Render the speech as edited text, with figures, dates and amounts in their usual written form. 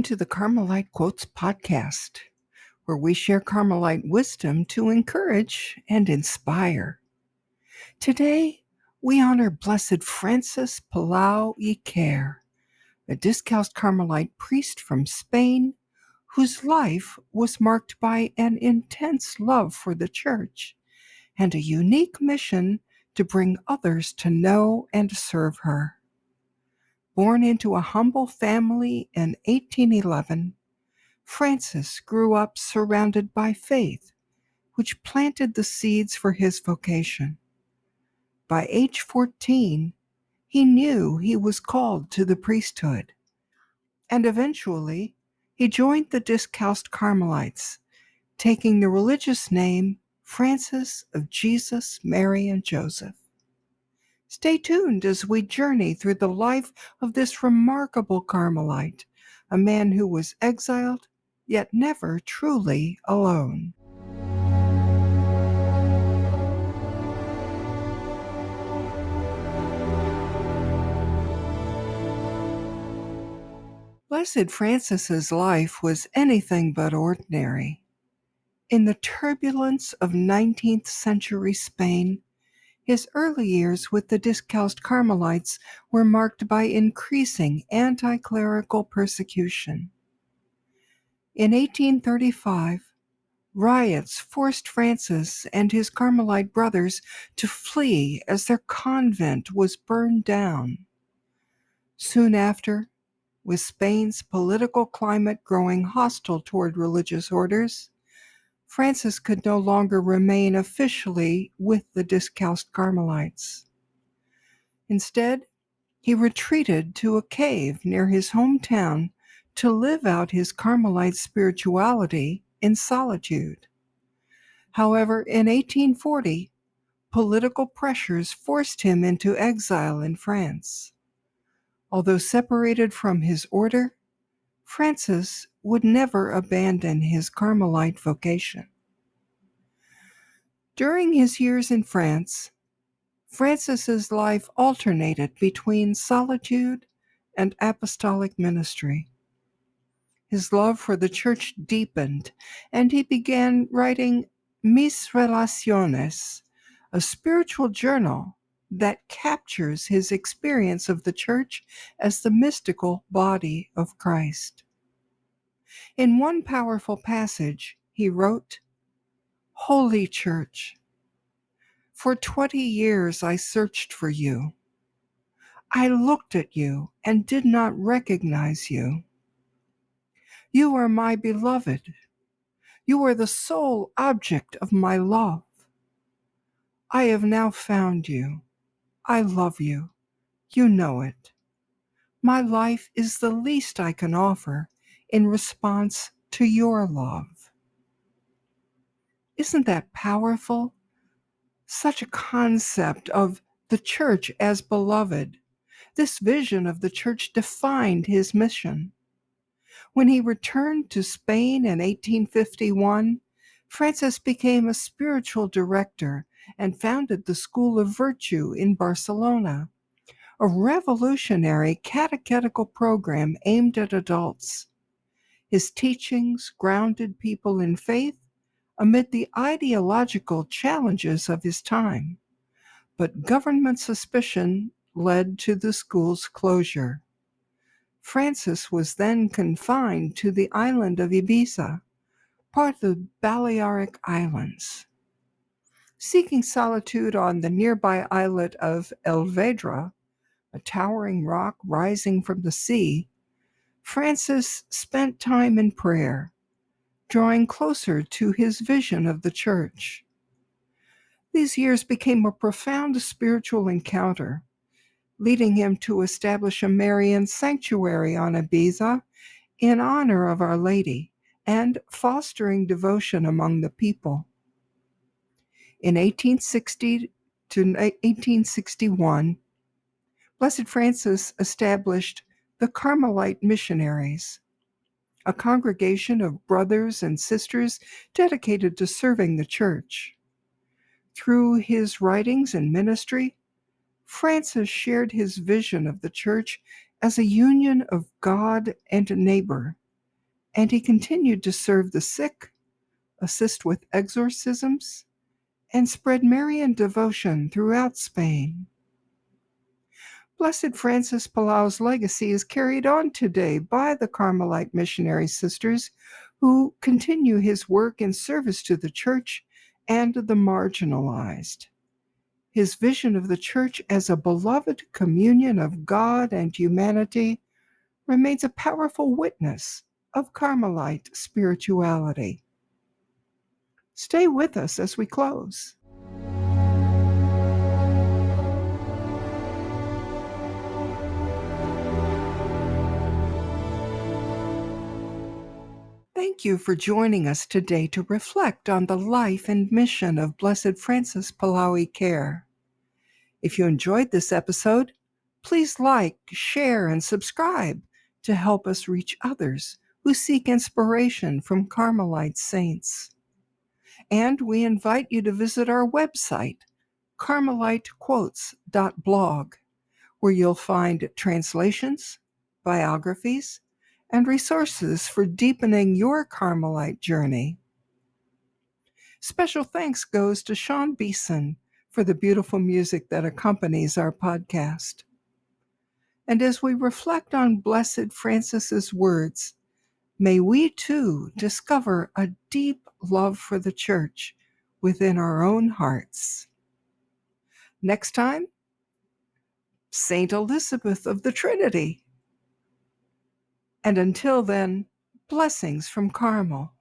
Welcome to the Carmelite Quotes podcast, where we share Carmelite wisdom to encourage and inspire. Today, we honor Blessed Francis Palau y Care, a Discalced Carmelite priest from Spain whose life was marked by an intense love for the Church and a unique mission to bring others to know and serve her. Born into a humble family in 1811, Francis grew up surrounded by faith, which planted the seeds for his vocation. By age 14, he knew he was called to the priesthood, and eventually he joined the Discalced Carmelites, taking the religious name Francis of Jesus, Mary, and Joseph. Stay tuned as we journey through the life of this remarkable Carmelite, a man who was exiled, yet never truly alone. Blessed Francis's life was anything but ordinary. In the turbulence of 19th century Spain, his early years with the Discalced Carmelites were marked by increasing anti-clerical persecution. In 1835, riots forced Francis and his Carmelite brothers to flee as their convent was burned down. Soon after, with Spain's political climate growing hostile toward religious orders, Francis could no longer remain officially with the Discalced Carmelites. Instead, he retreated to a cave near his hometown to live out his Carmelite spirituality in solitude. However, in 1840, political pressures forced him into exile in France. Although separated from his order, Francis would never abandon his Carmelite vocation. During his years in France, Francis's life alternated between solitude and apostolic ministry. His love for the Church deepened, and he began writing Mis Relaciones, a spiritual journal that captures his experience of the Church as the mystical body of Christ. In one powerful passage, he wrote, "Holy Church, for 20 years I searched for you. I looked at you and did not recognize you. You are my beloved. You are the sole object of my love. I have now found you. I love you. You know it. My life is the least I can offer in response to your love." Isn't that powerful? Such a concept of the Church as beloved. This vision of the Church defined his mission. When he returned to Spain in 1851, Francis became a spiritual director and founded the School of Virtue in Barcelona, a revolutionary catechetical program aimed at adults. His teachings grounded people in faith amid the ideological challenges of his time, but government suspicion led to the school's closure. Francis was then confined to the island of Ibiza, part of the Balearic Islands. Seeking solitude on the nearby islet of Elvedra, a towering rock rising from the sea, Francis spent time in prayer, drawing closer to his vision of the Church. These years became a profound spiritual encounter, leading him to establish a Marian sanctuary on Ibiza in honor of Our Lady and fostering devotion among the people. In 1860 to 1861, Blessed Francis established the Carmelite Missionaries, a congregation of brothers and sisters dedicated to serving the Church. Through his writings and ministry, Francis shared his vision of the Church as a union of God and neighbor, and he continued to serve the sick, assist with exorcisms, and spread Marian devotion throughout Spain. Blessed Francis Palau's legacy is carried on today by the Carmelite missionary sisters who continue his work in service to the Church and the marginalized. His vision of the Church as a beloved communion of God and humanity remains a powerful witness of Carmelite spirituality. Stay with us as we close. Thank you for joining us today to reflect on the life and mission of Blessed Francis Palau Care. If you enjoyed this episode, please like, share, and subscribe to help us reach others who seek inspiration from Carmelite saints. And we invite you to visit our website, carmelitequotes.blog, where you'll find translations, biographies, and resources for deepening your Carmelite journey. Special thanks goes to Sean Beeson for the beautiful music that accompanies our podcast. And as we reflect on Blessed Francis's words, may we too discover a deep love for the Church within our own hearts. Next time, Saint Elizabeth of the Trinity. And until then, blessings from Carmel.